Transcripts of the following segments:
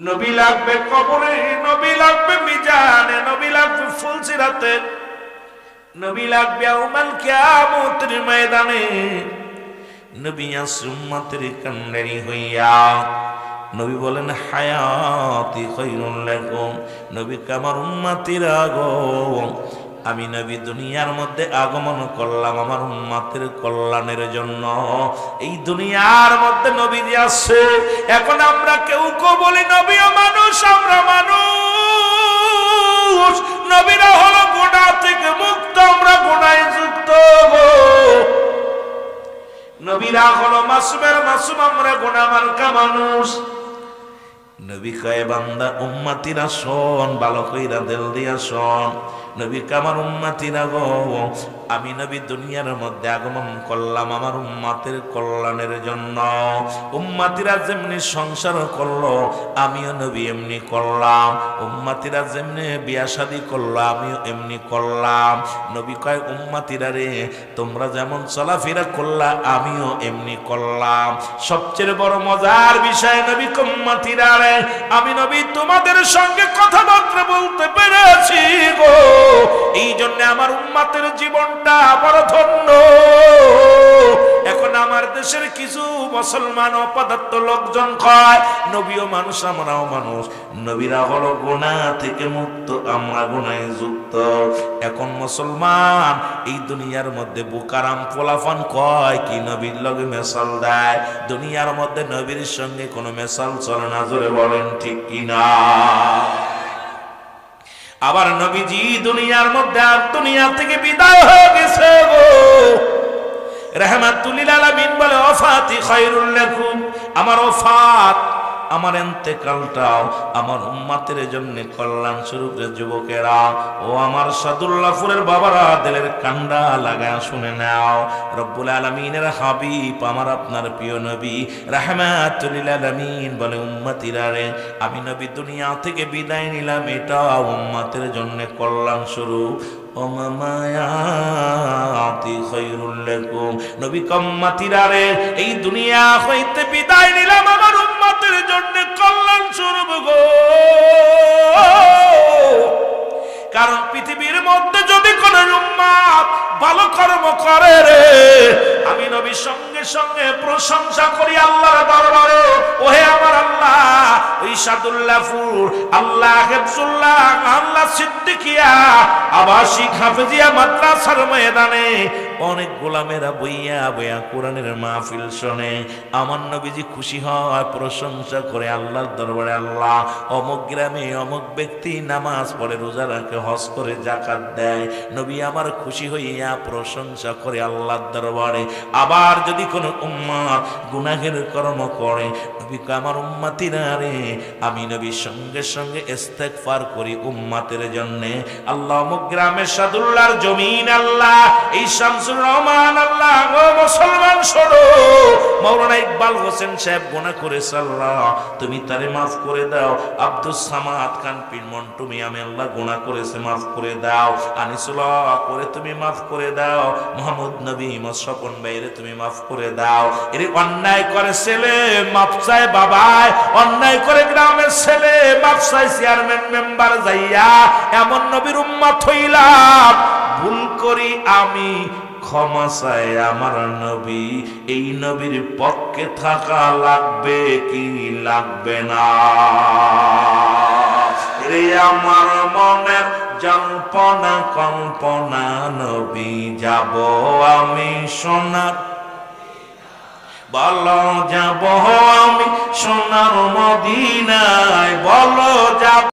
নবী লাগবে কবরে, নবী লাগবে মিজানে, নবী লাগবে ফুলসিরাতে, নবী লাগবে ইয়াউমাল কিয়ামতের ময়দানে। নবী আছে উম্মতের কান্ডারি হইয়া। নবী বলেন হায়াতি খায়রুল লাকুম, নবী আমার উম্মতিরা গো, আমি নবী দুনিয়ার মধ্যে আগমন করলাম আমার উম্মতের কল্যাণের জন্য। এই দুনিয়ার মধ্যে নবী আছে, এখন আমরা কেউ কেউ বলি নবীও মানুষ, আমরা মানুষ। নবীরা হলো গুনাহ থেকে মুক্ত, আমরা গুনাহে যুক্ত গো। নবীরা হলো মাসুমের মাসুম, আমরা গুনাহ মার্কা মানুষ। নবী কয় বান্দা উম্মতিরা শোন, ভালো কইরা দিল দিয়া শোন। নবী আমার উম্মতিরা গো, আমি নবী দুনিয়ার মধ্যে আগমন করলাম আমার উম্মতের কল্যাণের জন্য। উম্মতিরা যেমনি সংসার করলো আমিও নবী এমনি করলাম, উম্মতিরা যেমনি বিয়া শাদী করলো আমিও এমনি করলাম। নবী কয় উম্মতিরা রে, তোমরা যেমন চলাফেরা করলা আমিও এমনি করলাম। সবচেয়ে বড় মজার বিষয় নবী উম্মতিরা রে, আমি নবী তোমাদের সঙ্গে কথাবার্তা বলতে পেরেছি গো, এই জন্য আমার উম্মতের জীবনটা বড় ধন্য। এখন আমার দেশের কিছু মুসলমান অপদার্থ লোকজন কয় নবীও মানুষ আমরাও মানুষ, নবীরা হলো গুনাহ থেকে মুক্ত, আমরা গুনাহে যুক্ত। এখন মুসলমান এই দুনিয়ার মধ্যে বুকারাম পোলাফান কয় কি নবীর লগে মেসাল দেয়, দুনিয়ার মধ্যে নবীর সঙ্গে কোনো মেসাল চলে না, জোরে বলেন ঠিক কিনা। আবার নবীজি দুনিয়ার মধ্যে আর দুনিয়া থেকে বিদায় হয়ে গেছে গো। রাহমাতুল লিল আলামিন বলে ওয়াফাতি খায়রুল লাকুম, আমার ওফাত আমার ইন্তেকালটাও আমার উম্মতের জন্য কল্যাণ স্বরূপ। যুবকেরা ও আমার সাদুল্লাহপুরের বাবারা, দিলের কান্ডা লাগায় শুনে নাও। রব্বুল আলামিনের হাবিব আমার আপনার প্রিয় নবী রাহমাতুল লিল আলামিন বলে উম্মতিরা রে, আমি নবী দুনিয়া থেকে বিদায় নিলাম, এটা উম্মতের জন্য কল্যাণ স্বরূপ। ওমামায়াতি খায়রুল লাকুম, নবী উম্মতিরা রে, এই দুনিয়া হইতে বিদায় নিলাম আমার উম্মতের জন্য কল্যাণ স্বরূপ গো। কারণ পৃথিবীর মধ্যে যদি কোন উম্মত ভালো কর্ম করে রে, আমি নবী সঙ্গে সঙ্গে প্রশংসা করি আল্লাহর দরবারে, ওহে আমার আল্লাহ, ওই সাদুল্লাহপুর আল্লাহ হেফজুল্লাহ আল্লাহ সিদ্দিকিয়া আবাসিক হাফেজিয়া মাদ্রাসার ময়দানে অনেক গোলামেরা বইয়া বইয়া কোরআনের মাহফিল শোনে। আমার নবীজি খুশি হয়, প্রশংসা করে আল্লাহর দরবারে, আল্লাহ অমুক গ্রামে অমুক ব্যক্তি নামাজ পড়ে, রোজা রাখে, হজ করে, যাকাত দেয়। নবী আমার খুশি হইয়া প্রশংসা করে আল্লাহর দরবারে। আবার যদি কোনো উম্মত গুনাহের কর্ম করে, নবী আমার উম্মতিরা রে, আমি নবী সঙ্গে সঙ্গে ইস্তেগফার করি উম্মতের জন্য। আল্লাহ অমুক গ্রামের সাদুল্লাহর জমিন আল্লাহ এই শামসুর রহমান আল্লাহ ও মুসলমান শোনো, মাওলানা ইকবাল হোসেন সাহেব গুনাহ করেছে, আল্লাহ তুমি তারে মাফ করে দাও। আব্দুস সামাদ খান পীর মন্টু মিয়া আল্লাহ গুনাহ করেছে, মাফ করে দাও। আনিসুল্লাহ করে তুমি মাফ করে দাও। মোহাম্মদ নবী স্বপন ভাইরে তুমি মাফ করে দাও। এর অন্যায় করে ছেলে মাফ চায় বাবায়, অন্যায় করে গ্রামের ছেলে মাফ চায় চেয়ারম্যান মেম্বার যাইয়া, এমন নবীর উম্মত হইলাম। ভুল করি আমি ক্ষমা চাই আমার নবী, এই নবীর পক্ষে থাকা লাগবে কি লাগবে না? রে আমার মনের জল্পনা কল্পনা, নবী যাব আমি সোনার, বলো যাব আমি সোনার মদিনায়, বলো যাব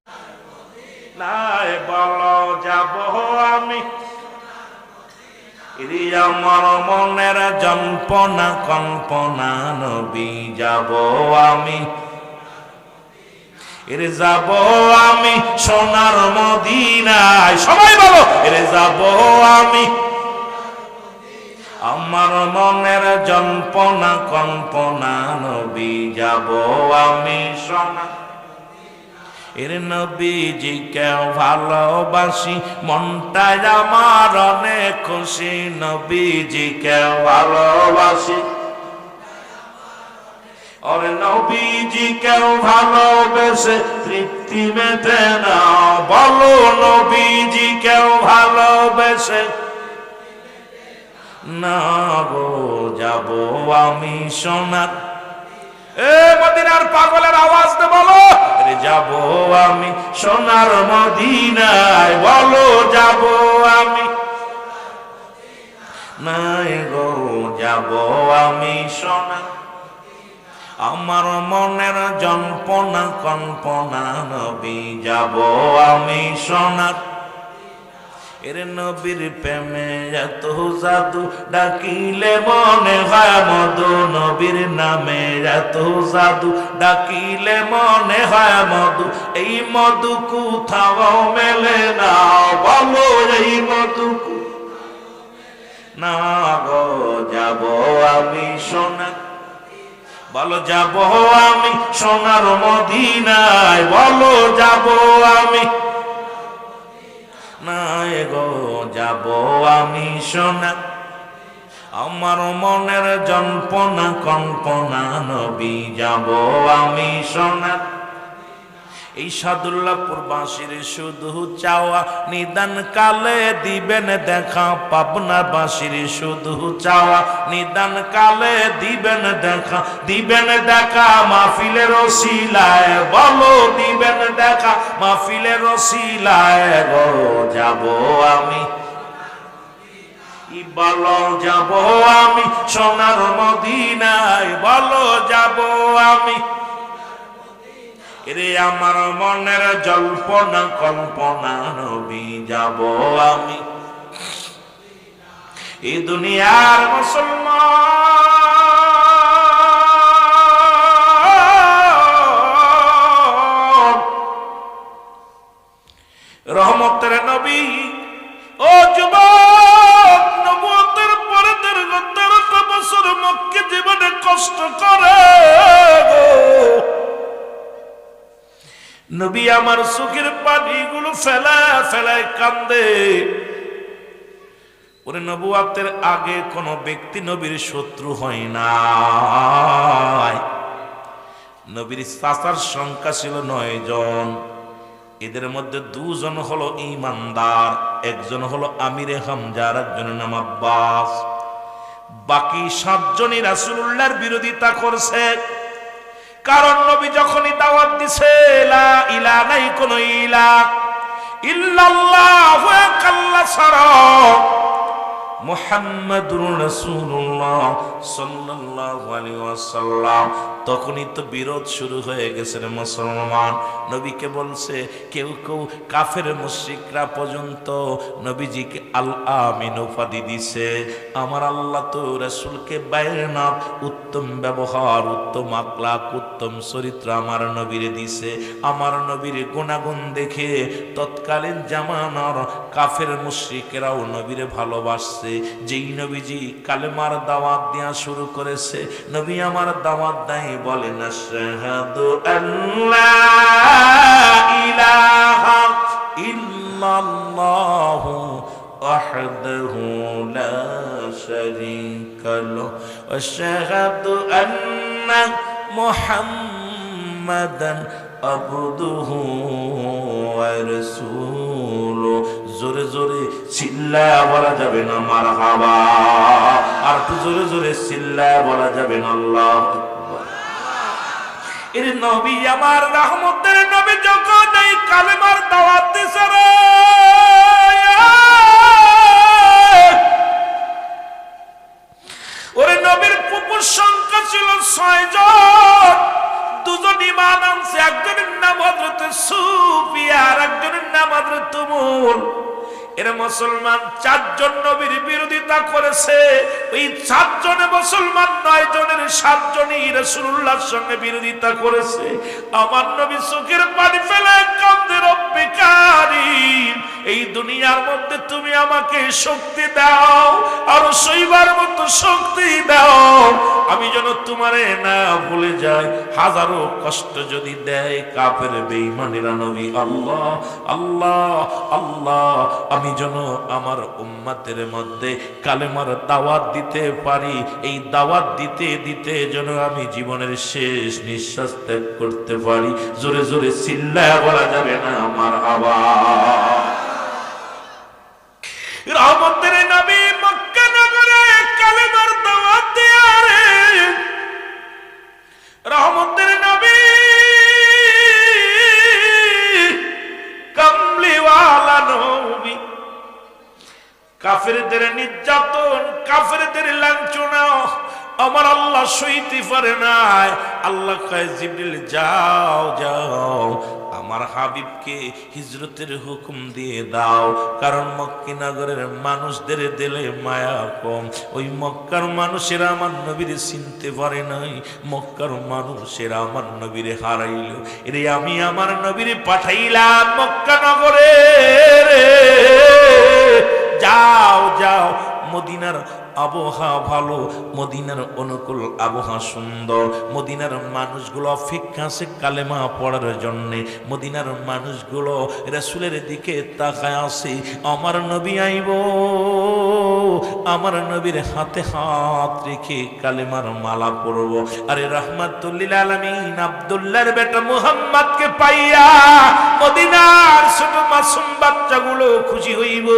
নাই, বলো যাব আমি। আমার মনের জল্পনা কল্পনা, নবী যাব আমি, এর যাব আমি সোনার মদিনায়। সবাই বলো এর যাব আমি, আমার মনের জল্পনা কল্পনা, নবী যাব আমি সোনার। এর নবীজিকে ভালোবাসি, মনটায় আমার অনেক খুশি, নবীজিকে ভালোবাসি, और नबीजी কেউ ভালোবেসে তৃপ্তি মেটে না, বলো নবীজি কেউ ভালোবেসে না গো যাব আমি সোনার, এ মদিনার পাগলের আওয়াজ দে বলো, যাব আমি সোনার মদিনায়, বলো যাব আমি নাই গো যাব আমি সোনার, আমার মনের জল্পনা কল্পনা নবী যাব আমি সোনার, এর নবীর প্রেমে এত জাদু ডাকিলে মনে হয় মধু, নবীর নামে এত জাদু ডাকিলে মনে হয় মধু, এই মধু কোথাও মেলে না, বলো এই মধু না গো যাব আমি সোনার, বলো যাব আমি সোনার মদিনায়, বলো যাব আমি নাই গো যাব আমি সোনার, আমার মনের জল্পনা কল্পনা নবী যাব আমি সোনার। এই সাদুল্লাহপুর বাসীর শুধু চাওয়া নিদান কালে দিবেন দেখা, পাবনা বাসীর শুধু চাওয়া নিদান কালে দিবেন দেখা, দিবেন দেখা মাহফিলের ওসিলায়, বলো দিবেন দেখা মাহফিলের ওসিলায়, গো যাব আমি বলো যাব আমি সোনার মদিনায়, বলো যাব আমি, এরে আমার মনের জল্পনা কল্পনা নবী যাব আমি। এই দুনিয়ার মুসলমান রহমতের নবী, ও যুবক, নবুয়তের পরে দীর্ঘ 13 বছর মক্কা জীবনে কষ্ট করে নবী আমার চোখের পানিগুলো ফেলায় কান্দে। ওরে নবুয়তের আগে কোন ব্যক্তি নবীর শত্রু হয় না, নবীর চাচার সংখ্যা ছিল 9 জন, এদের মধ্যে 2 জন হলো ঈমানদার, একজন হলো আমিরে হামজা আর একজনের নাম আব্বাস, বাকি 7 জনই রাসূলুল্লাহর বিরোধিতা করছে। কারণ নবী যখনই দাওয়াত দিছে লা ইলাহা নাই কোন ইলাহ ইল্লাল্লাহু আল্লাহ ছাড়া মুহাম্মাদুর রাসূলুল্লাহ সাল্লাল্লাহু আলাইহি ওয়াসাল্লাম, তখনই তো বিরোধ শুরু হয়ে গেছে রে মুসলমান। নবীকে বলছে কেউ কেউ কাফের মুশরিকরা পর্যন্ত নবীজিকে আল আমিন উপাধি দিছে। আমার আল্লাহ তো রাসূলকে বায়নাত উত্তম ব্যবহার, উত্তম আখলাক, উত্তম চরিত্র আমার নবীরে দিছে। আমার নবীর গুণাগুণ দেখে তৎকালীন জামানার কাফের মুশরিকেরাও নবীরে ভালোবাসছে। যেই নবীজি কালেমার দাওয়াত দেয়া শুরু করেছে, নবী আমার দাওয়াত দেয় বলেন আশহাদু আল্লা ইলাহা ইল্লাল্লাহু ওয়াহদাহু লা শারীকা লাহু ওয়া আশহাদু আন্না মুহাম্মাদান আবদুহু ওয়া রাসূলুহু। জোরে জোরে চিল্লায়া বলা যাবে না মারহাবা, আর একটু জোরে জোরে চিল্লায়া বলা যাবে না আল্লাহু আকবার। এর নবী আমার রহমতের নবী যখন এই কালেমার দাওয়াত দিছে রে, ওরে নবীর ফুফুর সংখ্যা ছিল 6 জন, 2 জন ঈমান আনছে, একজনের নাম হযরত সুফিয়া আর একজনের নাম হযরত তুমুল। এরা মুসলমান 4 জন নবীর বিরোধিতা করেছে। ওই 4 জনে মুসলমান 9 জনের 7 জনই রাসূলুল্লাহর সঙ্গে বিরোধিতা করেছে। আমার নবী চোখের পানি ফেলে কান্দে, রব্বে কারীম এই দুনিয়ার মধ্যে তুমি আমাকে শক্তি দাও, আর সইবার মতো শক্তি দাও, আমি যেন তোমারে না ভুলে যাই। হাজারো কষ্ট যদি দেয় কাফের বেঈমানেরা নবী, আল্লাহ আল্লাহ আল্লাহ, আমি যেন আমার উম্মতের মধ্যে কালেমার দাওয়াত দিতে পারি। এই দাওয়াত দিতে দিতে যেন আমি জীবনের শেষ নিঃশ্বাস ত্যাগ করতে পারি। জোরে জোরে চিল্লায়া বলা যাবে না আমার আওয়াজ। রহমতের নবী মক্কা নগরে কালেমার দাওয়াত দেয়া রে, রহমতের নবী কামলিওয়ালা নবী, কাফেরদের নির্যাতন, কাফেরদের লাঞ্ছনা আমার আল্লাহ সইতে পারে নাই। আল্লাহ কয় জিবরিল যাও যাও, আমার হাবিবকে হিজরতের হুকুম দিয়ে দাও, কারণ মক্কা নগরের মানুষদের দিলে মায়া কম। ওই মক্কার মানুষেরা আমার নবীরে চিনতে পারে নাই, মক্কার মানুষেরা আমার নবীরে হারাইল। এরে আমি আমার নবীরে পাঠাইলাম মক্কা নগরে, যাও যাও, মদিনার আবহাওয়া ভালো, মদিনার অনুকূল আবহাওয়া সুন্দর, মদিনার মানুষগুলো অপেক্ষা আছে কালেমা পড়ার জন্যে, মদিনার মানুষগুলো রাসূলের দিকে তাকায় আছে, আমার নবী আইব, আমার নবীর হাতে হাত রেখে কালেমার মালা পরব। আরে রাহমাতুল লিল আলামিন আব্দুল্লাহর বেটা মুহাম্মদকে পাইয়া মদিনার ছোট মাসুম বাচ্চাগুলো খুশি হইব।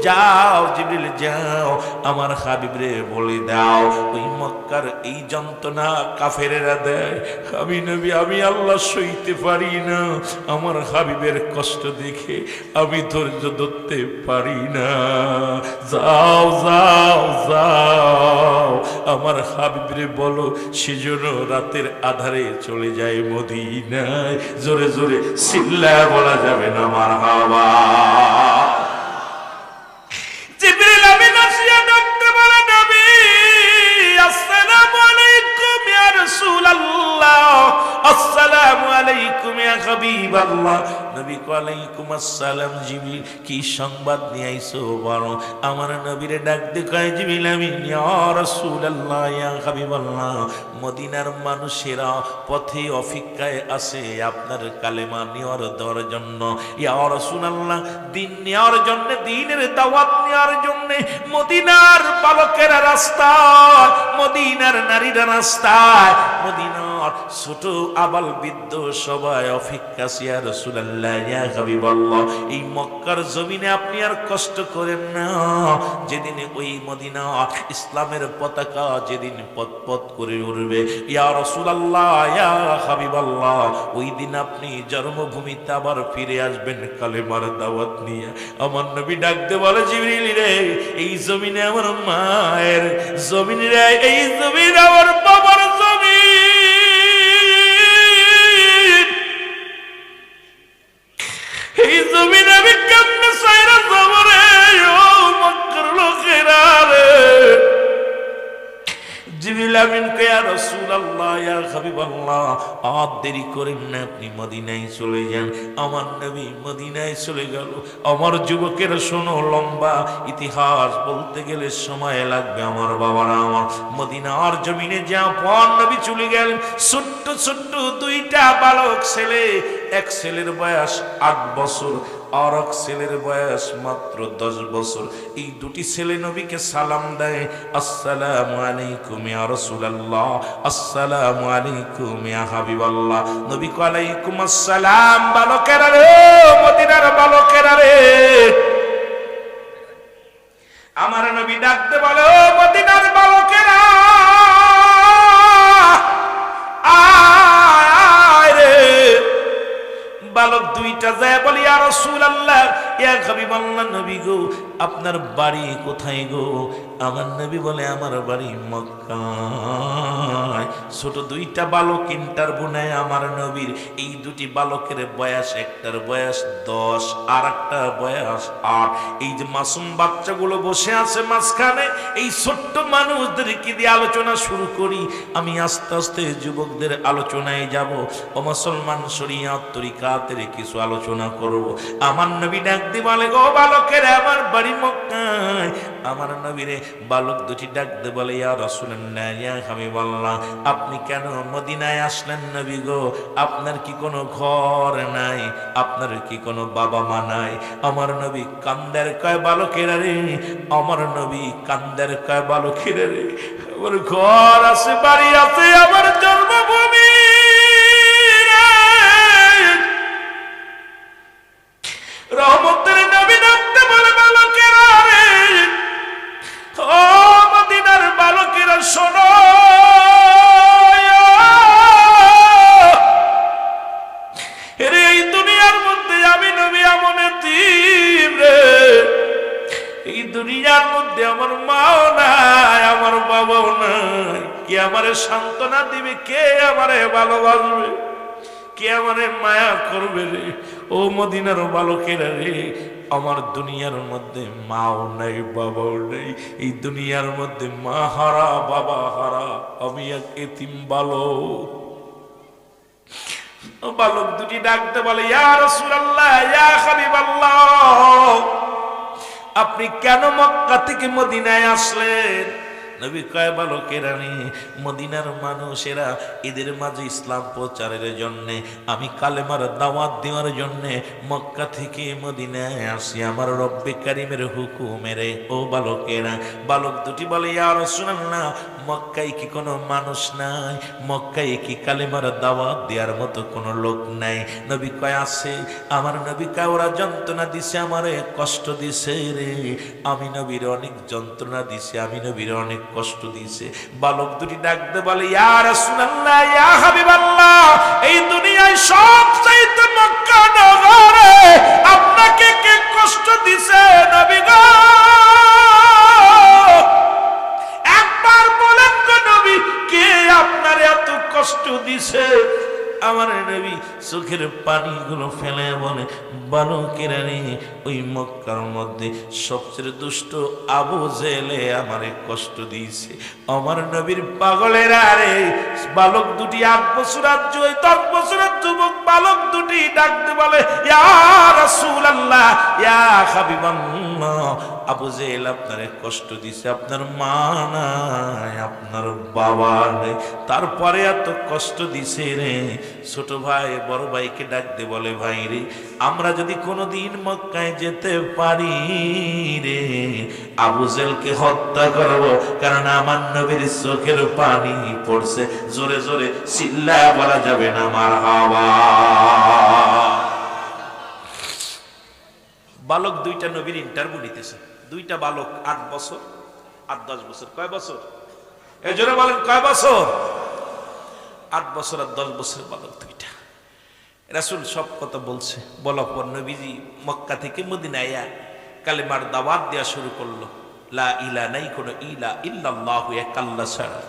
যাও জিবরিল যাও, আমার হাবিবরে বলে দাও, ওই মক্কার এই যন্ত্রণা কাফেরেরা দেয়, আমি নবী আমি আল্লাহ সইতে পারি না, আমার হাবিবের কষ্ট দেখে আমি ধৈর্য ধরতে পারি না। যাও যাও যাও, আমার হাবিবরে বলো সেজন্য রাতের আধারে চলে যায় মদিনায়। জোরে জোরে চিল্লায়া বলা যাবে না মারহাবা। জিবরিল আমিন আসিয়া ডাকতে বলে, নবী আসসালামু আলাইকুম ইয়া রাসূলুল্লাহ, আসসালামু আলাইকুম ইয়া হাবিবাল্লাহ। নবী কয় আলাইকুম আসসালাম। জিবরিল কি সংবাদ নিয়ে আইছো বলো। আমার নবীরে ডাক দিয়ে কয় জিবরিল আমিন ইয়া রাসূলুল্লাহ ইয়া হাবিবাল্লাহ, মদিনার মানুষেরা পথে অপেক্ষায় আছে আপনার কালেমা নেওয়ার দেওয়ার জন্য। ইয়া রাসূলুল্লাহ, দিন নেওয়ার জন্য, দ্বীনের দাওয়াত নেওয়ার জন্য মদিনার বালকেরা রাস্তায়, মদিনার নারীরা রাস্তায়, মদিনার ছোট আবাল বৃদ্ধ সবাই অপেক্ষা আছে। ইয়া রাসূলুল্লাহ ইয়া হাবিবাল্লাহ, এই মক্কার জমিনে আপনি আর কষ্ট করেন না। যেদিন ওই মদিনা ইসলামের পতাকা যেদিন পতপত করে উঠবে, ইয়া রাসূলুল্লাহ ইয়া হাবিবাল্লাহ, ওই দিন আপনি জন্মভূমিতে আবার ফিরে আসবেন কালেমার দাওয়াত নিয়ে। আমার নবী ডাক দিয়ে বলে, জিবরিল রে, এই জমিনে আমার মায়ের জমিন রে, এই জমিন আমার বাবার জমিন, এই জমিন আমি কেমনে সাইরা যাব রে, ও মক্কার লোকেরা রে। জিবরিল আমিন কে ইয়া রাসূলুল্লাহ ইয়া হাবিবাল্লাহ, আর দেরি করেন না, আপনি মদিনায় চলে যান। আমার নবী মদিনায় চলে গেল। আমার যুবকের শোনো, লম্বা ইতিহাস বলতে গেলে সময় লাগবে আমার বাবারা। আমার মদিনার জমিনে যা পর নবী চলে গেলেন, ছোট্ট ছোট্ট দুইটা বালক ছেলে, এক ছেলের বয়স 8 বছর আর এক ছেলের বয়স মাত্র 10 বছর। এই দুটি ছেলে নবীকে সালাম দেয়, আসসালামু আলাইকুম ইয়া রাসূলুল্লাহ, আসসালামু আলাইকুম ইয়া হাবিবাল্লাহ। নবী কয় আলাইকুম আসসালাম। বালকেরা রে, মদিনার বালকেরা রে, আমার নবী ডাকতে বলে, ও মদিনার বালকেরা, আয় রে। বালক দুইটা যায় বলি, ইয়া রাসূলুল্লাহ ইয়া হাবিবাল্লাহ, নবী গো আপনার বাড়ি কোথায় গো? আমার নবী বলে আমার বাড়ি মক্কায়। ছোট দুইটা বালক ইন্টারভিউ নেয় আমার নবীর। এই দুটি বালকের বয়স, একটার বয়স 10 আর একটার বয়স 8। এই যে মাসুম বাচ্চাগুলো বসে আছে মাঝখানে, এই ছোট্ট মানুষদেরকে দিয়ে আলোচনা শুরু করি। আমি আস্তে আস্তে যুবকদের আলোচনায় যাব। ও মুসলমান, শরিয়াত তরিকাতের কিছু আলোচনা করব। আমার নবী ডাক দিয়ে বলে, গো বালকের, আমার বাড়ি মক্কায়। আমার নবীরে বালক দুটি ডাক দিয়ে বলে, ইয়া রাসূলুল্লাহ, ইয়া হাবিবাল্লাহ, আপনি কেন মদিনায় আসলেন নবী গো? আপনার কি কোনো ঘর নাই? আপনার কি কোনো বাবা মা নাই? আমার নবী কান্দের কয়, বালকের রে, আমার নবী কান্দের কয়, বালকের রে, আমার ঘর আছে, বাড়ি আছে, আমার জন্মভূমি। রহমতের নবী ডাকতে বলে, বালকেরা রে, ও মদিনার বালকেরা শোনো, রে এই দুনিয়ার মধ্যে আমি নবী এমন এতিম রে, এই দুনিয়ার মধ্যে আমার মাও নাই, আমার বাবাও নাই। কে আমারে সান্ত্বনা দিবে? কে আমারে ভালোবাসবে? কে আমারে মায়া করবে রে? ও মদিনার বালকেরা রে, আমার দুনিয়ার মধ্যে মাও নাই, বাবাও নেই। এই দুনিয়ার মধ্যে মা হারা, বাবা হারা, আমি এক এতিম বালক। বালক দুটি ডাকতে বলে, ইয়া রাসূলুল্লাহ, ইয়া হাবিবাল্লাহ, আপনি কেন মক্কা থেকে মদিনায় আসলেন? নবী কয়, বালকেরা রে, মদিনার মানুষেরা এদের মাঝে ইসলাম প্রচারের জন্য, আমি কালেমার দাওয়াত দেওয়ার জন্য মক্কা থেকে মদিনায় আসি আমার রব্বে কারিমের হুকুমেরে। ও বালকেরা, বালক দুটি বলে, ইয়া রাসূলুল্লাহ, মক্কায় কি কোনো মানুষ নাই? মক্কায় কি কালেমার দাওয়াত দেওয়ার মতো কোনো লোক নাই? নবী কয়, আছে। আমার নবী কয়, ওরা যন্ত্রণা দিছে, আমারে কষ্ট দিছে রে, আমি নবীর অনেক যন্ত্রণা দিছে, আমি নবীর অনেক কষ্ট দিছে। বালক দুটি ডাকতে বলে, ইয়া রাসূলুল্লাহ, ইয়া হাবিবাল্লাহ, এই দুনিয়ায় সবচাইতে মক্কা নগরে আপনাকে কে কষ্ট দিছে নবী গো? একবার বলেন গো নবী, কে আপনার এত কষ্ট দিছে? আমার নবী চোখের পানিগুলো ফেলে বলে, বালকেরা রে, ওই মক্কার মধ্যে সবচেয়ে দুষ্ট আবু জেলে আমারে কষ্ট দিয়েছে। আমার নবীর পাগলেরা রে, বালক দুটি 8 বছর 10 বছরের যুবক বালক দুটি ডাকতে বলে, ইয়া রাসূলুল্লাহ, ইয়া হাবিবাল্লাহ, আবু জেল আপনারে কষ্ট দিছে, আপনার মা নাই, আপনার বাবা নাই, তারপরে এত কষ্ট দিছে রে। ছোট ভাই বড় ভাইকে ডাকতে বলে, ভাই রে, আমরা যদি কোনোদিন মক্কায় যেতে পারি রে, আবু জেলকে হত্যা করব, কারণ আমার নবীর চোখের পানি পড়ছে। জোরে জোরে চিল্লায় বলা যাবে না মারহাবা। বালক দুইটা নবীর ইন্টারভিউ নিতেছে। দুইটা বালক 8 বছর আর 10 বছর। কয় বছর? এই জন্য বলেন, কয় বছর? 8 বছর আর 10 বছরের বালক দুইটা। রাসূল সব কথা বলছে, বলার পর নবীজি মক্কা থেকে মদিনায় কালেমার দাওয়াত দেওয়া শুরু করলো। লা ইলাহা, নাই কোনো ইলা ইল্লাল্লাহু, এক আল্লাহ ছাড়া,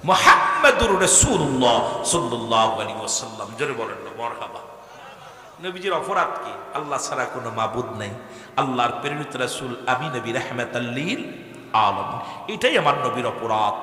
মুহাম্মাদুর রাসূলুল্লাহ সাল্লাল্লাহু আলাইহি ওয়াসাল্লাম। জোরে বলেন না মারহাবা। নবীজির অপরাধ কি? আল্লাহ ছাড়া কোনো মাবুদ নাই, আল্লাহর প্রেরিত রাসূল আমি নবী রাহমাতাল লিল আলামিন। এটাই আমার নবীর অপরাধ।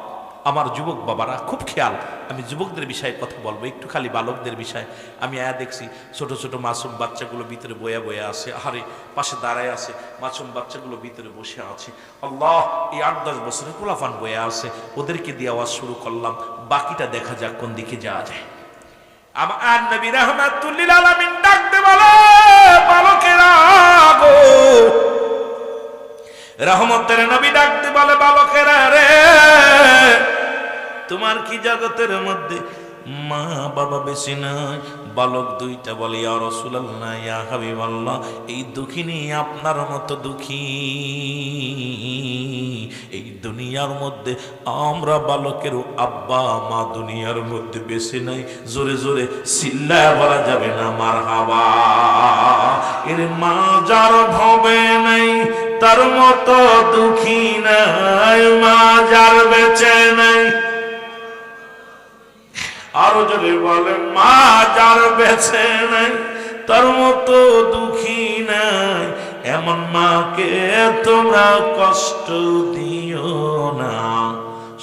আমার যুবক বাবারা খুব খেয়াল, আমি যুবকদের বিষয়ে কথা বলবো, একটু খালি বালকদের বিষয়ে। আমি দেখছি ছোট ছোট মাসুম বাচ্চাগুলো ভিতরে বয়া বয়া আছে, আহারে পাশে দাঁড়ায় আছে, মাসুম বাচ্চাগুলো ভিতরে বসে আছে। আল্লাহ, এই 8-10 বছরের পোলাফান বয়া আছে, ওদেরকে দিয়ে আওয়াজ শুরু করলাম, বাকিটা দেখা যাক কোন দিকে যাওয়া যায়। আমার নবী রাহমাতুল লিল আলামিন ডাকতে বলে, বালকেরা গো, রহমতের নবী ডাকতে বলে, বালকেরা রে, তোমার কি জগতের মধ্যে মা বাবা বেশি নাই? বালক দুইটা বলে, ইয়া রাসূলুল্লাহ, ইয়া হাবিবাল্লাহ, এই দুঃখিনী আপনার মতো দুঃখী এই দুনিয়ার মধ্যে আমরা বালকের আব্বা মা দুনিয়ার মধ্যে বেশি নাই। জোরে জোরে চিল্লায় বলা যাবে না মারহাবা। এর মা যার ভবে নাই, তার মতো দুঃখী নাই, মা যার বেঁচে নাই। আরো যদি বলে মা যার বেঁচে নাই তার মতো দুঃখী নাই, এমন মাকে তোমরা কষ্ট দিও না।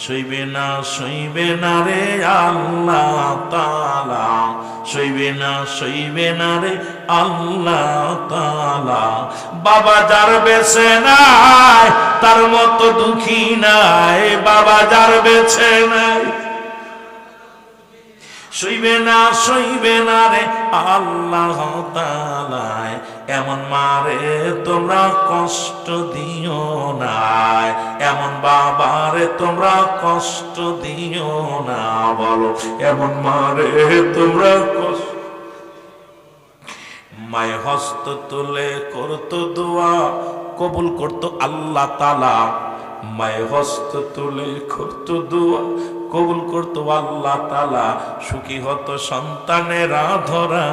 সইবে না, সইবে না রে আল্লাহ তাআলা, সইবে না, সইবে না রে আল্লাহ তাআলা। বাবা যার বেঁচে নাই তার মতো দুঃখী নাই, বাবা যার বেঁচে নাই সইবে না, সইবে না রে আল্লাহ তাআলা, এমন মারে তোমরা কষ্ট দিও না, এমন বাবারে তোমরা কষ্ট দিও না। বলো এমন মারে তোমরা কষ্ট। মায়ে হস্ত তুলে করতো দোয়া, কবুল করতো আল্লাহ তাআলা। মায়ে হস্ত তুলে করতো দোয়া, কবুল করতো আল্লাহ তাআলা। সুখী হতো সন্তানেরা ধরা।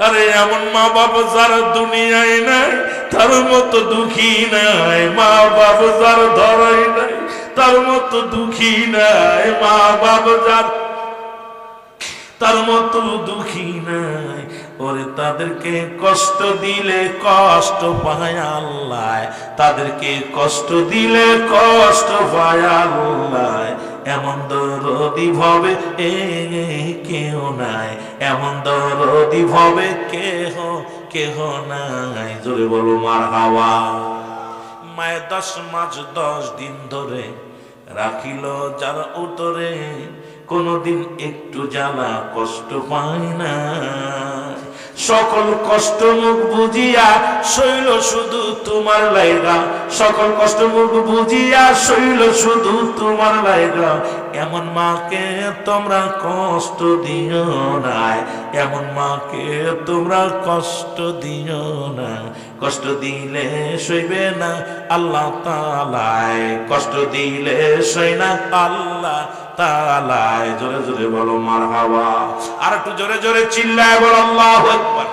আরে এমন মা বাবা যার দুনিয়ায় নাই তার মতো দুঃখী নাই, মা বাবা যার ধরাই নাই তার মতো দুঃখী নাই, মা বাবা যার তার মতো দুঃখী নাই। ওরে তাদেরকে কষ্ট দিলে কষ্ট পায় আল্লাহ, তাদেরকে কষ্ট দিলে কষ্ট পায় আল্লাহ। এমন দরদি ভবে কেউ নাই, এমন দরদি ভবে কেহ কেহ নাই। জোরে বলো মারহাবা। মায়ের 10 মাস 10 দিন ধরে রাখিল যার উতরে, কোনদিন একটু জ্বালা কষ্ট পায় না। সকল কষ্ট মুখ বুঝিয়া শৈল শুধু তোমার লাইগা, সকল কষ্ট মুখ বুঝিয়া শৈল শুধু তোমার লাইগা। এমন মাকে তোমরা কষ্ট দিও না, এমন মাকে তোমরা কষ্ট দিও না। কষ্ট দিলে সইবে না আল্লাহ তাআলা, কষ্ট দিলে সই না আল্লাহ তাআলা। জোরে জোরে বলো মারহাবা। আর একটু জোরে জোরে চিল্লায় বলো আল্লাহু আকবার।